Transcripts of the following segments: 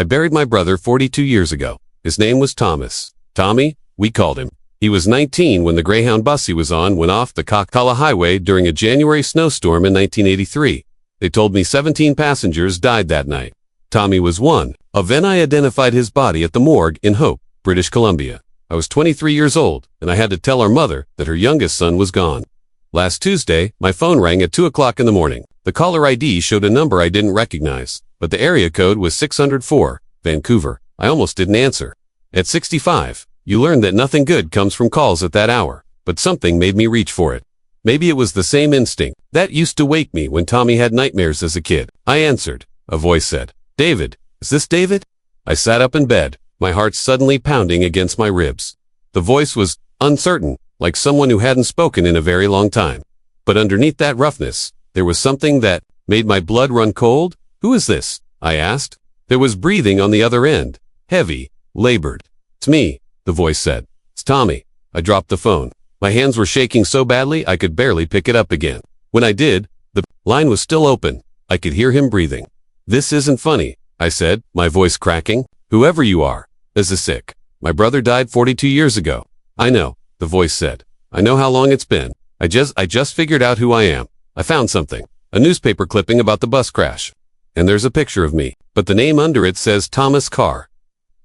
I buried my brother 42 years ago. His name was Thomas. Tommy, we called him. He was 19 when the Greyhound bus he was on went off the Coca-Cola Highway during a January snowstorm in 1983. They told me 17 passengers died that night. Tommy was one. Then I identified his body at the morgue in Hope, British Columbia. I was 23 years old, and I had to tell our mother that her youngest son was gone. Last Tuesday, my phone rang at 2 o'clock in the morning. The caller ID showed a number I didn't recognize, but the area code was 604, Vancouver. I almost didn't answer. At 65, you learn that nothing good comes from calls at that hour, but something made me reach for it. Maybe it was the same instinct that used to wake me when Tommy had nightmares as a kid. I answered. A voice said, "David, is this David?" I sat up in bed, my heart suddenly pounding against my ribs. The voice was uncertain, like someone who hadn't spoken in a very long time. But underneath that roughness, there was something that made my blood run cold. "Who is this?" I asked. There was breathing on the other end, heavy, labored. "It's me," the voice said. "It's Tommy." I dropped the phone. My hands were shaking so badly I could barely pick it up again. When I did, the line was still open. I could hear him breathing. "This isn't funny," I said, my voice cracking. "Whoever you are, this is sick. My brother died 42 years ago." "I know," the voice said. "I know how long it's been. I just figured out who I am. I found something. A newspaper clipping about the bus crash. And there's a picture of me, but the name under it says Thomas Carr.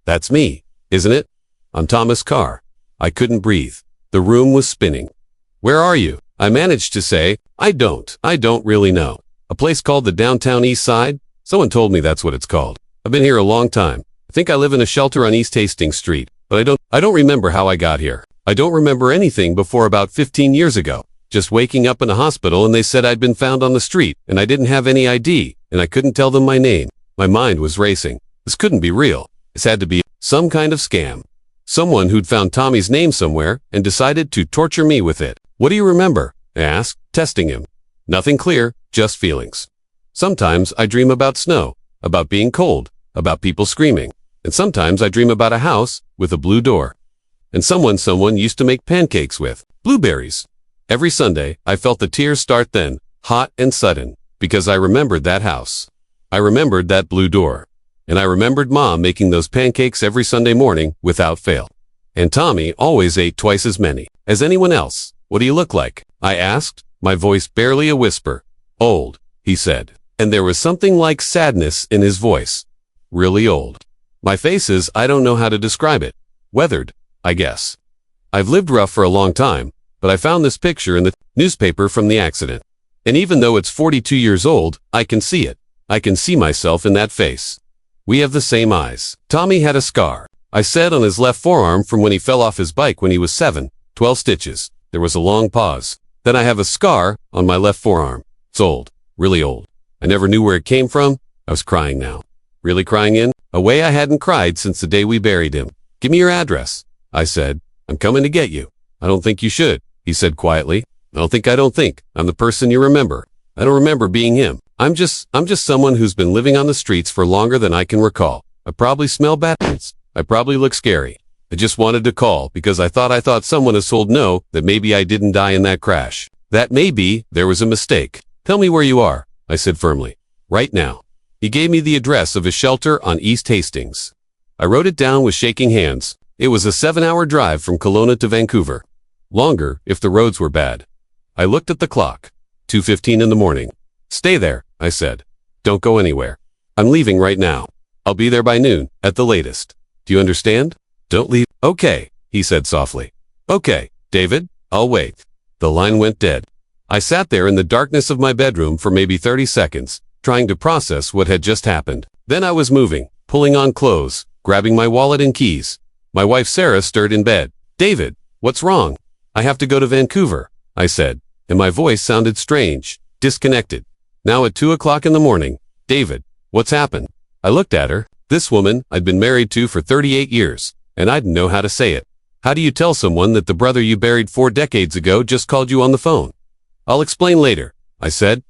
That's me, isn't it? I'm Thomas Carr." I couldn't breathe. The room was spinning. "Where are you?" I managed to say. I don't really know. "A place called the Downtown East Side? Someone told me that's what it's called. I've been here a long time. I think I live in a shelter on East Hastings Street, but I don't remember how I got here. I don't remember anything before about 15 years ago. Just waking up in a hospital and they said I'd been found on the street and I didn't have any ID and I couldn't tell them my name. My mind was racing. This couldn't be real. This had to be some kind of scam. Someone who'd found Tommy's name somewhere and decided to torture me with it. "What do you remember?" I asked, testing him. "Nothing clear, just feelings. Sometimes I dream about snow, about being cold, about people screaming. And sometimes I dream about a house with a blue door. And someone used to make pancakes with blueberries. Every Sunday, I felt the tears start then, hot and sudden, because I remembered that house. I remembered that blue door. And I remembered Mom making those pancakes every Sunday morning without fail. And Tommy always ate twice as many as anyone else. "What do you look like?" I asked, my voice barely a whisper. "Old," he said. And there was something like sadness in his voice. "Really old." My face is, I don't know how to describe it. Weathered, I guess. I've lived rough for a long time, but I found this picture in the newspaper from the accident. And even though it's 42 years old, I can see it. I can see myself in that face. We have the same eyes. Tommy had a scar, I said, on his left forearm from when he fell off his bike when he was 7, 12 stitches. There was a long pause. "Then I have a scar on my left forearm. It's old, really old. I never knew where it came from." I was crying now. Really crying in a way I hadn't cried since the day we buried him. "Give me your address," I said. "I'm coming to get you." "I don't think you should," he said quietly. I don't think. I'm the person you remember. I don't remember being him. I'm just someone who's been living on the streets for longer than I can recall. I probably smell bad. I probably look scary. I just wanted to call because I thought someone has told no that maybe I didn't die in that crash. That maybe there was a mistake. "Tell me where you are," I said firmly. "Right now." He gave me the address of his shelter on East Hastings. I wrote it down with shaking hands. It was a 7-hour drive from Kelowna to Vancouver. Longer if the roads were bad. I looked at the clock. 2:15 in the morning. "Stay there," I said. "Don't go anywhere. I'm leaving right now. I'll be there by noon, at the latest. Do you understand? Don't leave." "Okay," he said softly. "Okay, David, I'll wait." The line went dead. I sat there in the darkness of my bedroom for maybe 30 seconds, trying to process what had just happened. Then I was moving, pulling on clothes, grabbing my wallet and keys. My wife Sarah stirred in bed. "David, what's wrong?" "I have to go to Vancouver," I said, and my voice sounded strange, disconnected. Now at 2 o'clock in the morning. "David, what's happened?" I looked at her. This woman I'd been married to for 38 years, and I didn't know how to say it. "How do you tell someone that the brother you buried 4 decades ago just called you on the phone?" "I'll explain later," I said.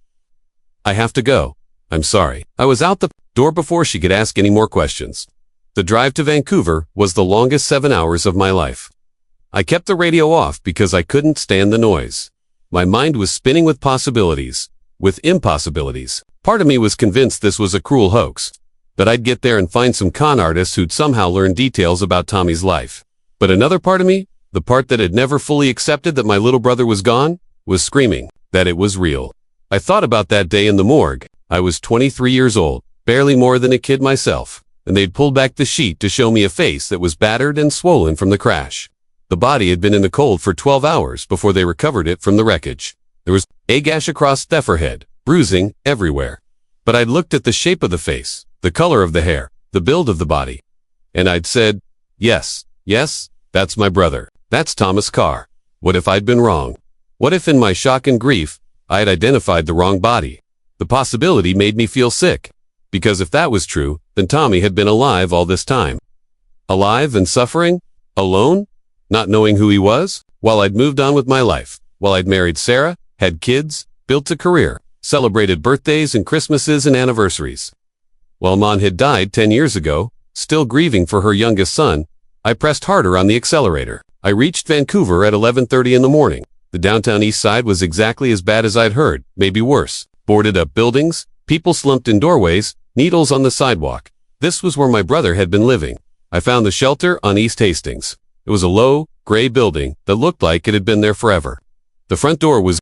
"I have to go. I'm sorry." I was out the door before she could ask any more questions. The drive to Vancouver was the longest 7 hours of my life. I kept the radio off because I couldn't stand the noise. My mind was spinning with possibilities, with impossibilities. Part of me was convinced this was a cruel hoax. that I'd get there and find some con artists who'd somehow learn details about Tommy's life. But another part of me, the part that had never fully accepted that my little brother was gone, was screaming that it was real. I thought about that day in the morgue. I was 23 years old, barely more than a kid myself, and they'd pulled back the sheet to show me a face that was battered and swollen from the crash. The body had been in the cold for 12 hours before they recovered it from the wreckage. There was a gash across the forehead, bruising everywhere. But I'd looked at the shape of the face, the color of the hair, the build of the body, and I'd said, yes, that's my brother. That's Thomas Carr. What if I'd been wrong? What if in my shock and grief, I had identified the wrong body? The possibility made me feel sick, because if that was true, then Tommy had been alive all this time. Alive and suffering? Alone? Not knowing who he was? While I'd moved on with my life, while I'd married Sarah, had kids, built a career, celebrated birthdays and Christmases and anniversaries. While Mon had died 10 years ago, still grieving for her youngest son, I pressed harder on the accelerator. I reached Vancouver at 11:30 in the morning. The downtown east side was exactly as bad as I'd heard, maybe worse. Boarded up buildings, people slumped in doorways, needles on the sidewalk. This was where my brother had been living. I found the shelter on East Hastings. It was a low, gray building that looked like it had been there forever. The front door was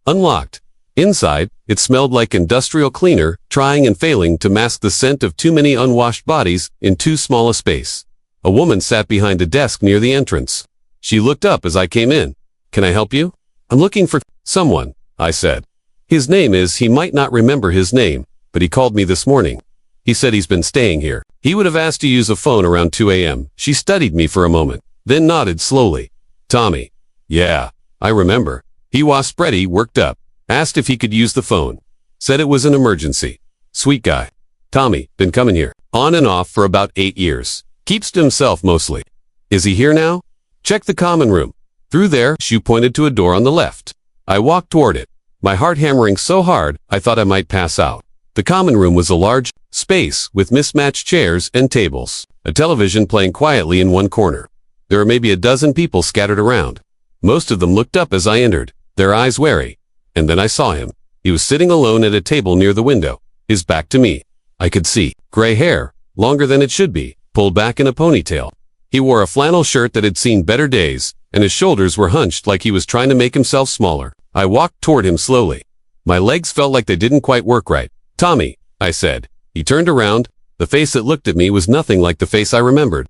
unlocked. Inside, it smelled like industrial cleaner, trying and failing to mask the scent of too many unwashed bodies in too small a space. A woman sat behind a desk near the entrance. She looked up as I came in. "Can I help you?" "I'm looking for someone," I said. "His name is," he might not remember his name, but he called me this morning. He said he's been staying here. He would have asked to use a phone around 2 a.m. She studied me for a moment, then nodded slowly. "Tommy." "Yeah, I remember." He was spready, worked up. Asked if he could use the phone. Said it was an emergency. Sweet guy. Tommy, been coming here, on and off for about 8 years. Keeps to himself mostly. "Is he here now?" "Check the common room. Through there," she pointed to a door on the left. I walked toward it, my heart hammering so hard I thought I might pass out. The common room was a large space with mismatched chairs and tables, a television playing quietly in one corner. There were maybe a dozen people scattered around. Most of them looked up as I entered, their eyes wary. And then I saw him. He was sitting alone at a table near the window, his back to me. I could see gray hair, longer than it should be, pulled back in a ponytail. He wore a flannel shirt that had seen better days, and his shoulders were hunched like he was trying to make himself smaller. I walked toward him slowly. My legs felt like they didn't quite work right. "Tommy," I said. He turned around. The face that looked at me was nothing like the face I remembered.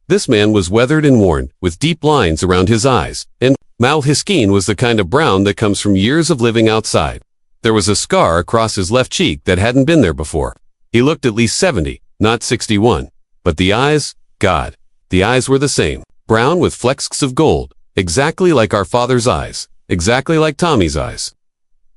This man was weathered and worn, with deep lines around his eyes, and mouth. His skin was the kind of brown that comes from years of living outside. There was a scar across his left cheek that hadn't been there before. He looked at least 70, not 61. But the eyes, God, the eyes were the same, brown with flecks of gold, exactly like our father's eyes, exactly like Tommy's eyes.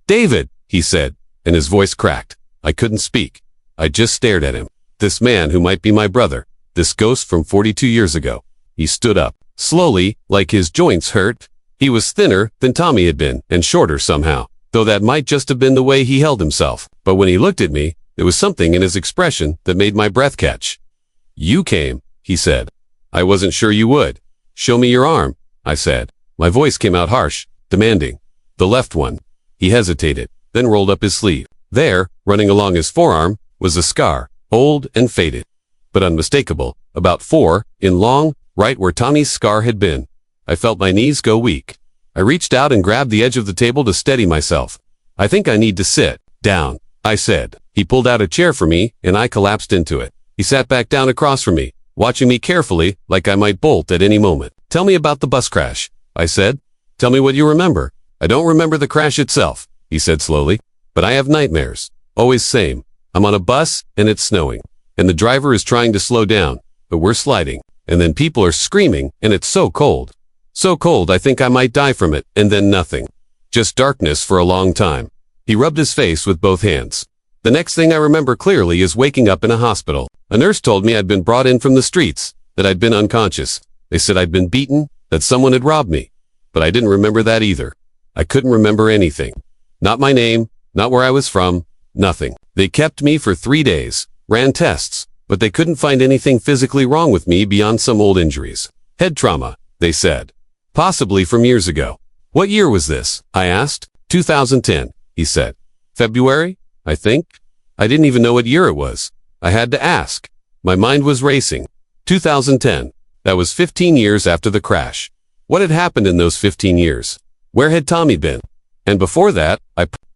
"David," he said, and his voice cracked. I couldn't speak. I just stared at him. This man who might be my brother, this ghost from 42 years ago. He stood up, slowly, like his joints hurt. He was thinner than Tommy had been, and shorter somehow, though that might just have been the way he held himself. But when he looked at me, there was something in his expression that made my breath catch. "You came," he said. "I wasn't sure you would." "Show me your arm," I said. My voice came out harsh, demanding. "The left one." He hesitated, then rolled up his sleeve. There, running along his forearm, was a scar, old and faded, but unmistakable, about 4 in long, right where Tommy's scar had been. I felt my knees go weak. I reached out and grabbed the edge of the table to steady myself. "I think I need to sit down," I said. He pulled out a chair for me, and I collapsed into it. He sat back down across from me, watching me carefully, like I might bolt at any moment. "Tell me about the bus crash," I said. "Tell me what you remember." "I don't remember the crash itself," he said slowly, "but I have nightmares. Always same. I'm on a bus, and it's snowing, and the driver is trying to slow down, but we're sliding, and then people are screaming, and it's so cold. So cold I think I might die from it, and then nothing. Just darkness for a long time." He rubbed his face with both hands. "The next thing I remember clearly is waking up in a hospital. A nurse told me I'd been brought in from the streets, that I'd been unconscious. They said I'd been beaten, that someone had robbed me. But I didn't remember that either. I couldn't remember anything. Not my name, not where I was from, nothing. They kept me for 3 days, ran tests, but they couldn't find anything physically wrong with me beyond some old injuries. Head trauma, they said. Possibly from years ago." "What year was this?" I asked. 2010, he said. "February, I think." I didn't even know what year it was. I had to ask. My mind was racing. 2010. That was 15 years after the crash. What had happened in those 15 years? Where had Tommy been? And before that,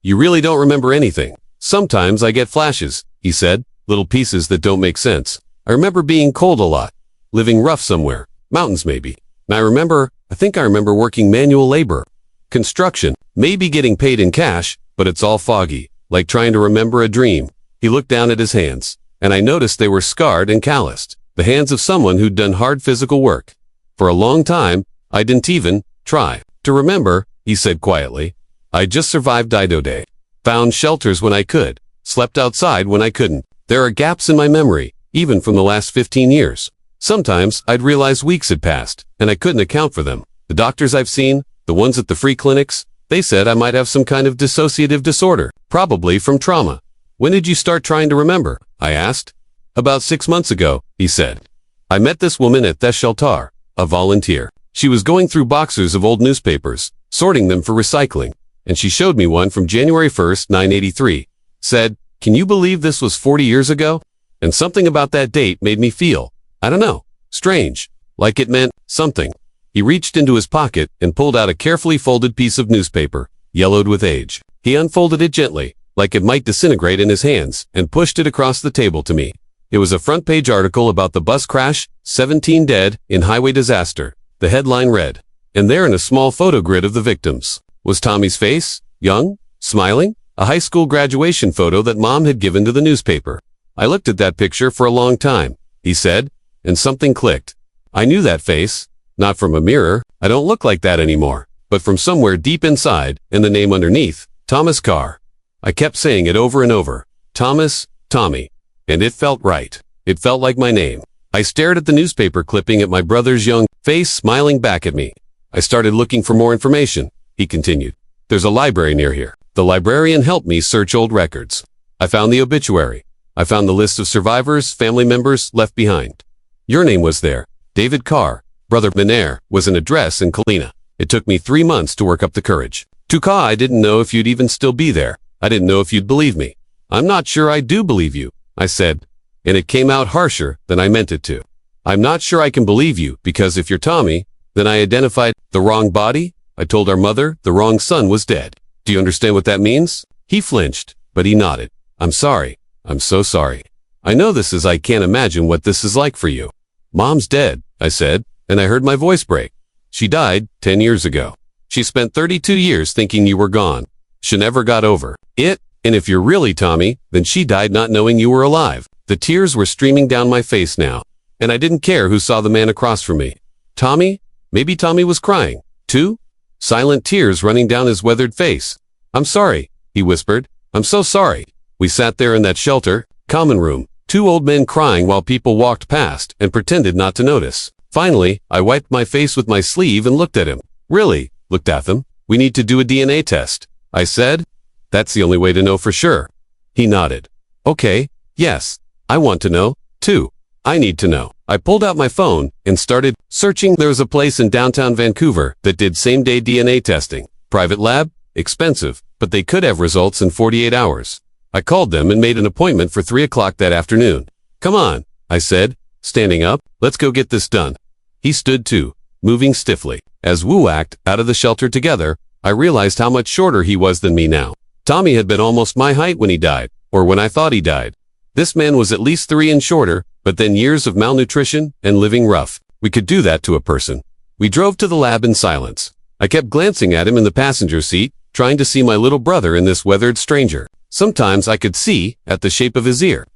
you really don't remember anything. Sometimes I get flashes, he said, little pieces that don't make sense. I remember being cold a lot, living rough somewhere, mountains maybe. And I think I remember working manual labor, construction, maybe getting paid in cash, but it's all foggy, like trying to remember a dream. He looked down at his hands, and I noticed they were scarred and calloused, the hands of someone who'd done hard physical work. For a long time, I didn't even try to remember, he said quietly. I just survived Dido Day, found shelters when I could, slept outside when I couldn't. There are gaps in my memory, even from the last 15 years. Sometimes I'd realize weeks had passed, and I couldn't account for them. The doctors I've seen, the ones at the free clinics, they said I might have some kind of dissociative disorder, probably from trauma. When did you start trying to remember? I asked. About 6 months ago, he said. I met this woman at the shelter, a volunteer. She was going through boxes of old newspapers, sorting them for recycling, and she showed me one from January 1st, 1983. Said, "Can you believe this was 40 years ago?" And something about that date made me feel, I don't know, strange, like it meant something. He reached into his pocket and pulled out a carefully folded piece of newspaper, yellowed with age. He unfolded it gently, like it might disintegrate in his hands, and pushed it across the table to me. It was a front-page article about the bus crash, 17 dead in highway disaster. The headline read, and there in a small photo grid of the victims was Tommy's face, young, smiling, a high school graduation photo that Mom had given to the newspaper. I looked at that picture for a long time, he said, and something clicked. I knew that face, not from a mirror, I don't look like that anymore, but from somewhere deep inside, and the name underneath, Thomas Carr. I kept saying it over and over, Thomas, Tommy, and it felt right. It felt like my name. I stared at the newspaper clipping at my brother's young face smiling back at me. I started looking for more information, he continued. There's a library near here. The librarian helped me search old records. I found the obituary. I found the list of survivors, family members left behind. Your name was there. David Carr, brother Minair, was an address in Kalina. It took me 3 months to work up the courage. Tuka, I didn't know if you'd even still be there. I didn't know if you'd believe me. I'm not sure I do believe you, I said, and it came out harsher than I meant it to. I'm not sure I can believe you, because if you're Tommy, then I identified the wrong body. I told our mother the wrong son was dead. Do you understand what that means? He flinched, but he nodded. I'm sorry. I'm so sorry. I know I can't imagine what this is like for you. Mom's dead, I said, and I heard my voice break. She died 10 years ago. She spent 32 years thinking you were gone. She never got over it, and if you're really Tommy, then she died not knowing you were alive. The tears were streaming down my face now, and I didn't care who saw the man across from me. Tommy? Maybe Tommy was crying, too? Silent tears running down his weathered face. I'm sorry, he whispered. I'm so sorry. We sat there in that shelter, common room, 2 old men crying while people walked past and pretended not to notice. Finally, I wiped my face with my sleeve and looked at him. Really, looked at them. We need to do a DNA test, I said. That's the only way to know for sure. He nodded. Okay, yes, I want to know, too. I need to know. I pulled out my phone and started searching. There was a place in downtown Vancouver that did same-day DNA testing. Private lab, expensive, but they could have results in 48 hours. I called them and made an appointment for 3 o'clock that afternoon. Come on, I said, standing up. Let's go get this done. He stood too, moving stiffly. As we walked out of the shelter together, I realized how much shorter he was than me now. Tommy had been almost my height when he died, or when I thought he died. This man was at least 3 inches shorter, but then years of malnutrition and living rough. We could do that to a person. We drove to the lab in silence. I kept glancing at him in the passenger seat, trying to see my little brother in this weathered stranger. Sometimes I could see at the shape of his ear,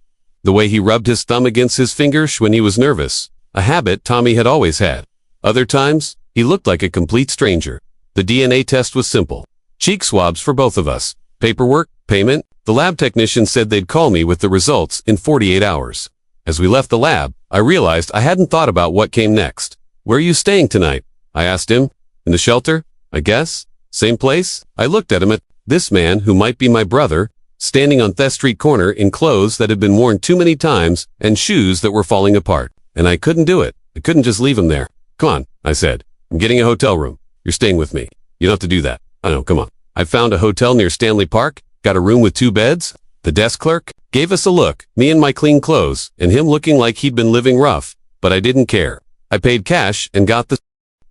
the way he rubbed his thumb against his fingers when he was nervous, a habit Tommy had always had. Other times, he looked like a complete stranger. The DNA test was simple. Cheek swabs for both of us. Paperwork, payment. The lab technician said they'd call me with the results in 48 hours. As we left the lab, I realized I hadn't thought about what came next. Where are you staying tonight? I asked him. In the shelter, I guess. Same place? I looked at him at this man who might be my brother, standing on Thess Street corner in clothes that had been worn too many times and shoes that were falling apart. And I couldn't do it. I couldn't just leave him there. Come on, I said. I'm getting a hotel room. You're staying with me. You don't have to do that. I know, come on. I found a hotel near Stanley Park, got a room with 2 beds. The desk clerk gave us a look, me in my clean clothes, and him looking like he'd been living rough, but I didn't care. I paid cash and got the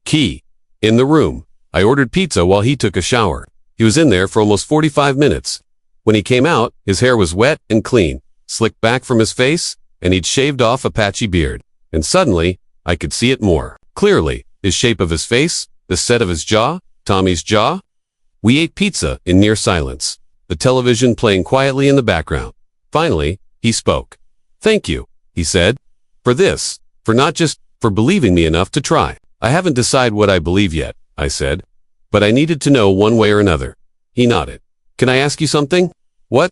key. In the room, I ordered pizza while he took a shower. He was in there for almost 45 minutes. When he came out, his hair was wet and clean, slicked back from his face, and he'd shaved off a patchy beard. And suddenly, I could see it more clearly. His shape of his face, the set of his jaw, Tommy's jaw. We ate pizza in near silence, the television playing quietly in the background. Finally, he spoke. "Thank you," he said, "for this, for not just for believing me enough to try. I haven't decided what I believe yet," I said, "but I needed to know one way or another." He nodded. "Can I ask you something? What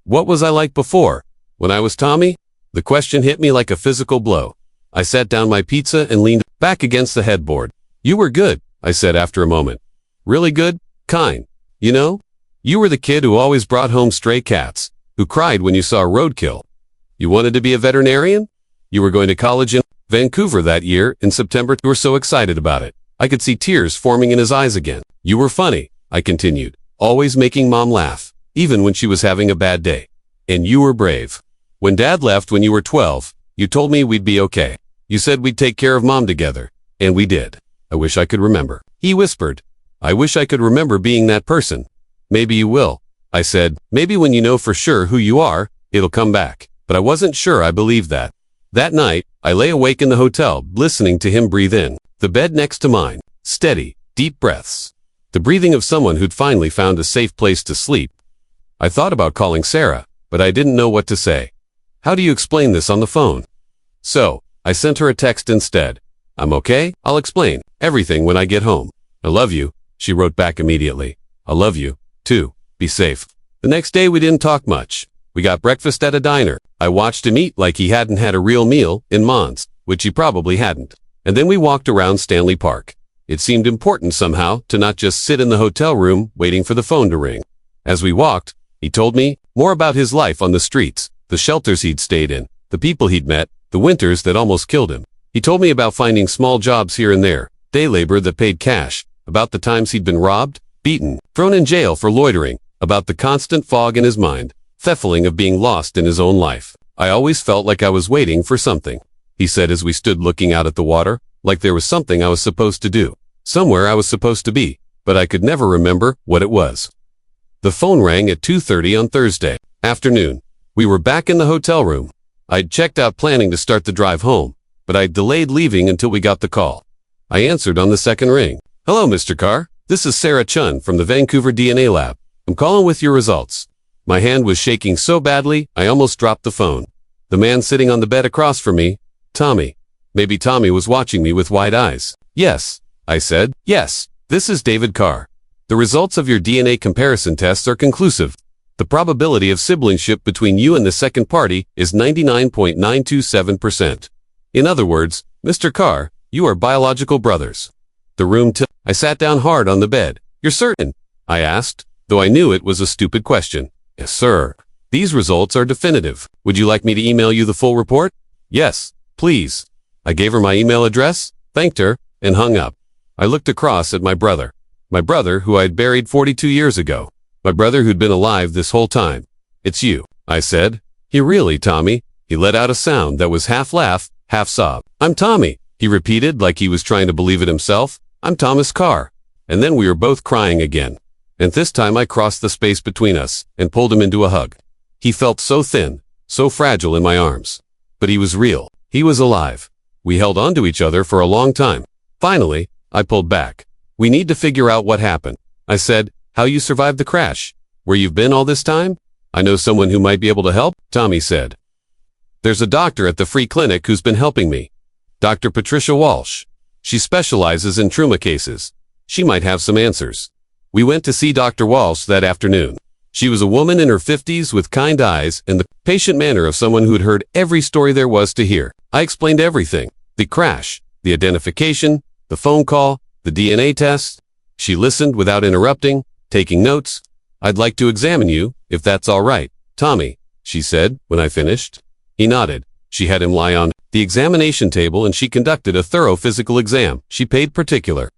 was I like before, when I was Tommy?" The question hit me like a physical blow. I set down my pizza and leaned back against the headboard. "You were good," I said after a moment. "Really good? Kind. You know? You were the kid who always brought home stray cats, who cried when you saw roadkill. You wanted to be a veterinarian? You were going to college in Vancouver that year in September. You were so excited about it. I could see tears forming in his eyes again. You were funny," I continued, "always making Mom laugh, even when she was having a bad day. And you were brave. When Dad left when you were 12, you told me we'd be okay. You said we'd take care of Mom together. And we did. I wish I could remember." He whispered, "I wish I could remember being that person." "Maybe you will," I said. "Maybe when you know for sure who you are, it'll come back." But I wasn't sure I believed that. That night, I lay awake in the hotel, listening to him breathe in the bed next to mine. Steady, deep breaths. The breathing of someone who'd finally found a safe place to sleep. I thought about calling Sarah, but I didn't know what to say. How do you explain this on the phone? So, I sent her a text instead. "I'm okay, I'll explain everything when I get home. I love you," she wrote back immediately. "I love you, too. Be safe." The next day we didn't talk much. We got breakfast at a diner. I watched him eat like he hadn't had a real meal in Mons, which he probably hadn't. And then we walked around Stanley Park. It seemed important somehow to not just sit in the hotel room waiting for the phone to ring. As we walked, he told me more about his life on the streets, the shelters he'd stayed in, the people he'd met, the winters that almost killed him. He told me about finding small jobs here and there, day labor that paid cash, about the times he'd been robbed, beaten, thrown in jail for loitering, about the constant fog in his mind, the feeling of being lost in his own life. "I always felt like I was waiting for something," he said as we stood looking out at the water, "like there was something I was supposed to do, somewhere I was supposed to be, but I could never remember what it was." The phone rang at 2:30 on Thursday afternoon. We were back in the hotel room. I'd checked out planning to start the drive home, but I'd delayed leaving until we got the call. I answered on the second ring. "Hello, Mr. Carr. This is Sarah Chun from the Vancouver DNA lab. I'm calling with your results." My hand was shaking so badly, I almost dropped the phone. The man sitting on the bed across from me, Tommy. Maybe Tommy was watching me with wide eyes. "Yes," I said. "Yes, this is David Carr. The results of your DNA comparison tests are conclusive. The probability of siblingship between you and the second party is 99.927%. In other words, Mr. Carr, you are biological brothers." The room I sat down hard on the bed. "You're certain?" I asked, though I knew it was a stupid question. "Yes, sir. These results are definitive. Would you like me to email you the full report?" "Yes, please." I gave her my email address, thanked her, and hung up. I looked across at my brother who I'd buried 42 years ago. My brother who'd been alive this whole time. "It's you," I said. "You really, Tommy?" He let out a sound that was half laugh, half sob. "I'm Tommy," he repeated like he was trying to believe it himself. "I'm Thomas Carr." And then we were both crying again. And this time I crossed the space between us and pulled him into a hug. He felt so thin, so fragile in my arms. But he was real. He was alive. We held on to each other for a long time. Finally, I pulled back. "We need to figure out what happened," I said. "How you survived the crash. Where you've been all this time?" "I know someone who might be able to help," Tommy said. "There's a doctor at the free clinic who's been helping me. Dr. Patricia Walsh. She specializes in trauma cases. She might have some answers." We went to see Dr. Walsh that afternoon. She was a woman in her 50s with kind eyes and the patient manner of someone who'd heard every story there was to hear. I explained everything. The crash, the identification, the phone call, the DNA test. She listened without interrupting, taking notes. "I'd like to examine you, if that's all right, Tommy," she said when I finished. He nodded. She had him lie on the examination table and she conducted a thorough physical exam. She paid particular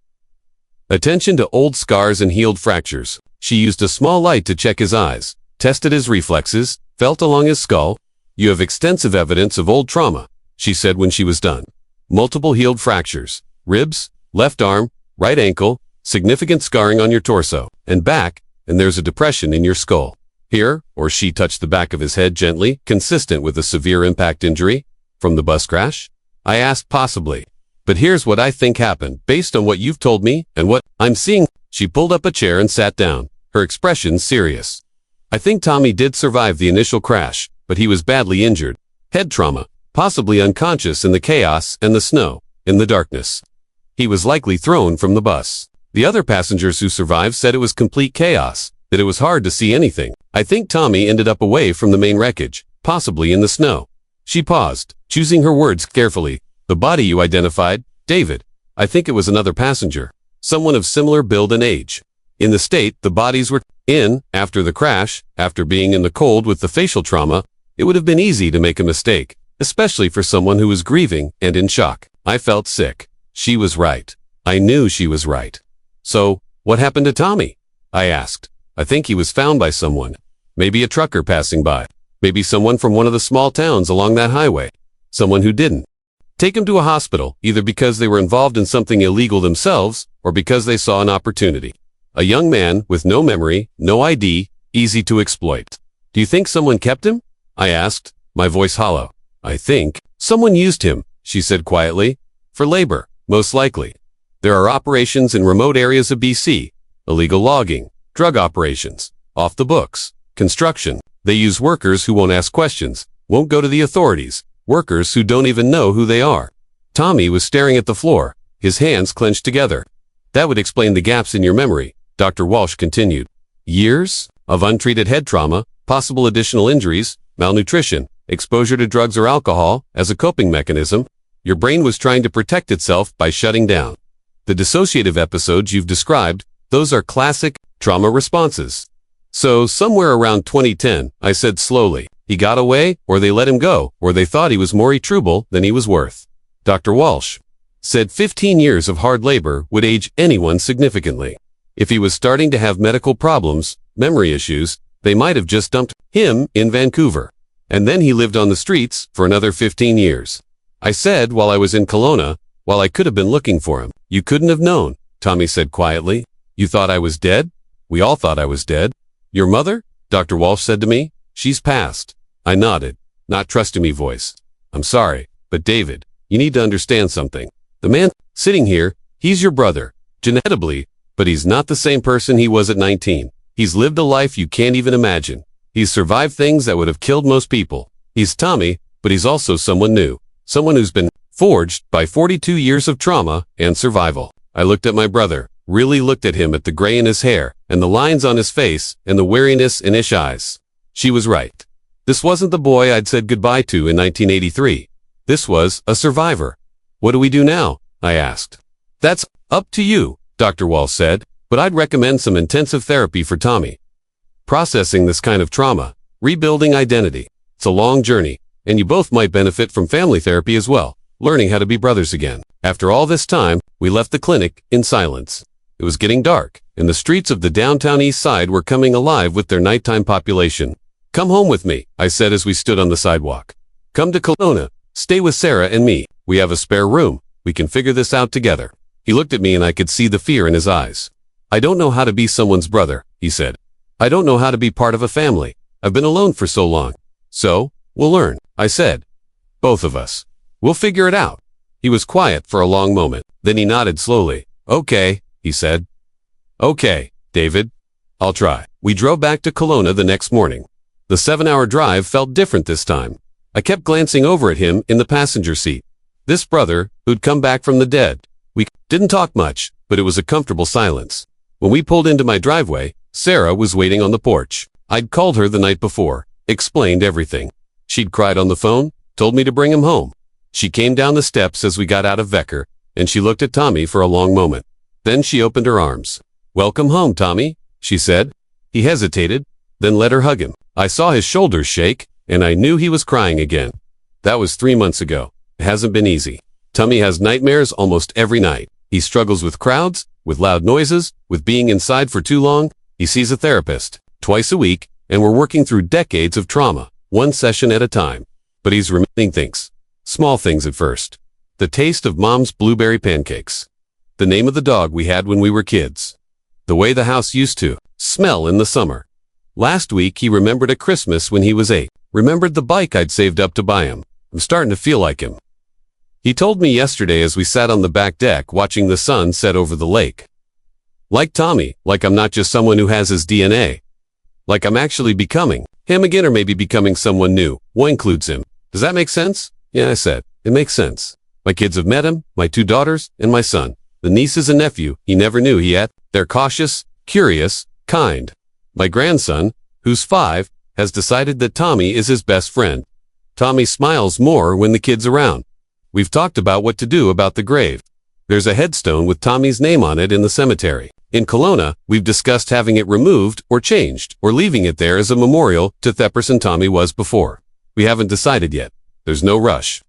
attention to old scars and healed fractures. She used a small light to check his eyes, tested his reflexes, felt along his skull. You have extensive evidence of old trauma, she said when she was done. Multiple healed fractures, ribs, left arm, right ankle, significant scarring on your torso and back, and there's a depression in your skull. Here, or she touched the back of his head gently, consistent with a severe impact injury from the bus crash? I asked possibly. But here's what I think happened, based on what you've told me and what I'm seeing. She pulled up a chair and sat down, her expression serious. I think Tommy did survive the initial crash, but he was badly injured. Head trauma, possibly unconscious in the chaos and the snow, in the darkness. He was likely thrown from the bus. The other passengers who survived said it was complete chaos, that it was hard to see anything. I think Tommy ended up away from the main wreckage, possibly in the snow. She paused, choosing her words carefully. The body you identified, David. I think it was another passenger, someone of similar build and age. In the state the bodies were in, after the crash, after being in the cold with the facial trauma, it would have been easy to make a mistake, especially for someone who was grieving and in shock. I felt sick. She was right. I knew she was right. So, what happened to Tommy? I asked. I think he was found by someone. Maybe a trucker passing by. Maybe someone from one of the small towns along that highway. Someone who didn't take him to a hospital, either because they were involved in something illegal themselves or because they saw an opportunity. A young man with no memory, no ID, easy to exploit. Do you think someone kept him? I asked, my voice hollow. I think someone used him, she said quietly. For labor, most likely. There are operations in remote areas of BC. Illegal logging, drug operations, off the books, construction. They use workers who won't ask questions, won't go to the authorities, workers who don't even know who they are. Tommy was staring at the floor, his hands clenched together. That would explain the gaps in your memory, Dr. Walsh continued. Years of untreated head trauma, possible additional injuries, malnutrition, exposure to drugs or alcohol as a coping mechanism. Your brain was trying to protect itself by shutting down. The dissociative episodes you've described, those are classic trauma responses. So somewhere around 2010, I said slowly, he got away, or they let him go, or they thought he was more retribuable than he was worth. Dr. Walsh said 15 years of hard labor would age anyone significantly. If he was starting to have medical problems, memory issues, they might have just dumped him in Vancouver. And then he lived on the streets for another 15 years. I said while I was in Kelowna, while I could have been looking for him. You couldn't have known, Tommy said quietly. You thought I was dead? We all thought I was dead. Your mother? Dr. Walsh said to me. She's passed. I nodded, not trusting me voice. I'm sorry, but David, you need to understand something. The man sitting here, he's your brother, genetically, but he's not the same person he was at 19. He's lived a life you can't even imagine. He's survived things that would have killed most people. He's Tommy, but he's also someone new. Someone who's been forged by 42 years of trauma and survival. I looked at my brother, really looked at him, at the gray in his hair, and the lines on his face, and the weariness in his eyes. She was right. This wasn't the boy I'd said goodbye to in 1983. This was a survivor. What do we do now? I asked. That's up to you, Dr. Walsh said, but I'd recommend some intensive therapy for Tommy. Processing this kind of trauma, rebuilding identity. It's a long journey, and you both might benefit from family therapy as well, learning how to be brothers again. After all this time, we left the clinic in silence. It was getting dark, and the streets of the downtown east side were coming alive with their nighttime population. Come home with me, I said as we stood on the sidewalk. Come to Kelowna. Stay with Sarah and me. We have a spare room. We can figure this out together. He looked at me and I could see the fear in his eyes. I don't know how to be someone's brother, he said. I don't know how to be part of a family. I've been alone for so long. So, we'll learn, I said. Both of us. We'll figure it out. He was quiet for a long moment. Then he nodded slowly. Okay, he said. Okay, David. I'll try. We drove back to Kelowna the next morning. The 7-hour drive felt different this time. I kept glancing over at him in the passenger seat. This brother, who'd come back from the dead. We didn't talk much, but it was a comfortable silence. When we pulled into my driveway, Sarah was waiting on the porch. I'd called her the night before, explained everything. She'd cried on the phone, told me to bring him home. She came down the steps as we got out of Vecker, and she looked at Tommy for a long moment. Then she opened her arms. Welcome home, Tommy, she said. He hesitated, then let her hug him. I saw his shoulders shake, and I knew he was crying again. That was 3 months ago. It hasn't been easy. Tommy has nightmares almost every night. He struggles with crowds, with loud noises, with being inside for too long. He sees a therapist twice a week, and we're working through decades of trauma, one session at a time. But he's remembering things. Small things at first. The taste of Mom's blueberry pancakes. The name of the dog we had when we were kids. The way the house used to smell in the summer. Last week he remembered a Christmas when he was 8. Remembered the bike I'd saved up to buy him. I'm starting to feel like him. He told me yesterday as we sat on the back deck watching the sun set over the lake. Like Tommy, like I'm not just someone who has his DNA. Like I'm actually becoming him again, or maybe becoming someone new. What includes him? Does that make sense? Yeah, I said. It makes sense. My kids have met him, my 2 daughters, and my son. The nieces and nephew he never knew he had. They're cautious, curious, kind. My grandson, who's 5, has decided that Tommy is his best friend. Tommy smiles more when the kid's around. We've talked about what to do about the grave. There's a headstone with Tommy's name on it in the cemetery. In Kelowna, we've discussed having it removed or changed, or leaving it there as a memorial to the person Tommy was before. We haven't decided yet. There's no rush.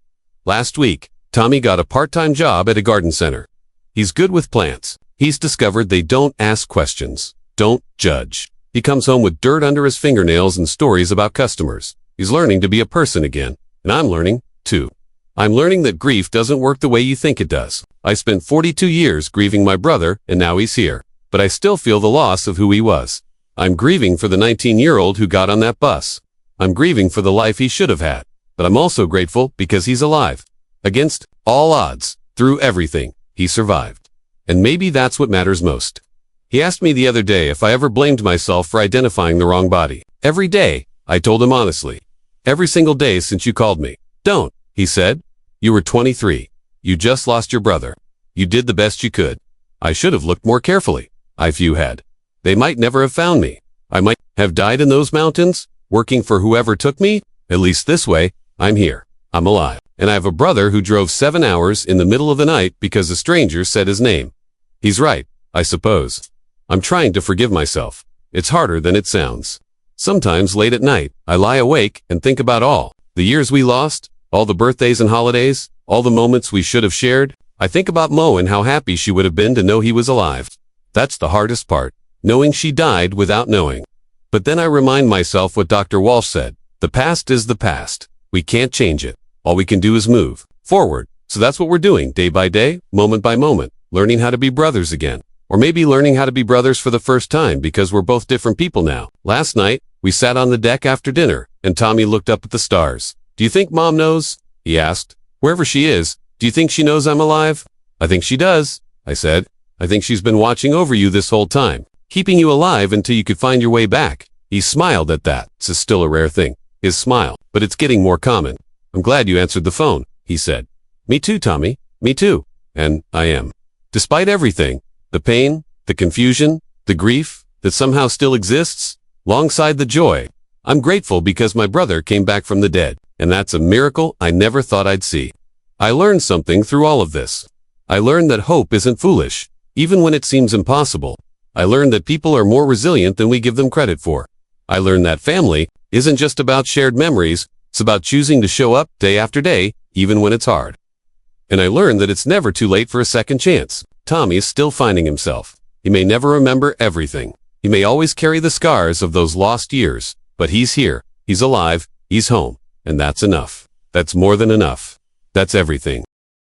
Last week, Tommy got a part-time job at a garden center. He's good with plants. He's discovered they don't ask questions, don't judge. He comes home with dirt under his fingernails and stories about customers. He's learning to be a person again, and I'm learning, too. I'm learning that grief doesn't work the way you think it does. I spent 42 years grieving my brother, and now he's here. But I still feel the loss of who he was. I'm grieving for the 19-year-old who got on that bus. I'm grieving for the life he should have had. But I'm also grateful because he's alive. Against all odds, through everything, he survived. And maybe that's what matters most. He asked me the other day if I ever blamed myself for identifying the wrong body. Every day, I told him honestly. Every single day since you called me. Don't, he said. You were 23. You just lost your brother. You did the best you could. I should have looked more carefully. If you had. They might never have found me. I might have died in those mountains, working for whoever took me. At least this way, I'm here. I'm alive. And I have a brother who drove 7 hours in the middle of the night because a stranger said his name. He's right, I suppose. I'm trying to forgive myself. It's harder than it sounds. Sometimes late at night, I lie awake and think about all the years we lost, all the birthdays and holidays, all the moments we should have shared. I think about Mo and how happy she would have been to know he was alive. That's the hardest part, knowing she died without knowing. But then I remind myself what Dr. Walsh said. The past is the past. We can't change it. All we can do is move forward. So that's what we're doing, day by day, moment by moment, learning how to be brothers again. Or maybe learning how to be brothers for the first time because we're both different people now. Last night, we sat on the deck after dinner, and Tommy looked up at the stars. Do you think Mom knows? He asked. Wherever she is, do you think she knows I'm alive? I think she does, I said. I think she's been watching over you this whole time, keeping you alive until you could find your way back. He smiled at that. It's still a rare thing, his smile, but it's getting more common. I'm glad you answered the phone, he said. Me too, Tommy. Me too. And I am. Despite everything, the pain, the confusion, the grief that somehow still exists, alongside the joy, I'm grateful because my brother came back from the dead, and that's a miracle I never thought I'd see. I learned something through all of this. I learned that hope isn't foolish. Even when it seems impossible. I learned that people are more resilient than we give them credit for. I learned that family isn't just about shared memories, it's about choosing to show up day after day, even when it's hard. And I learned that it's never too late for a second chance. Tommy is still finding himself. He may never remember everything. He may always carry the scars of those lost years, but he's here, he's alive, he's home, and that's enough. That's more than enough. That's everything.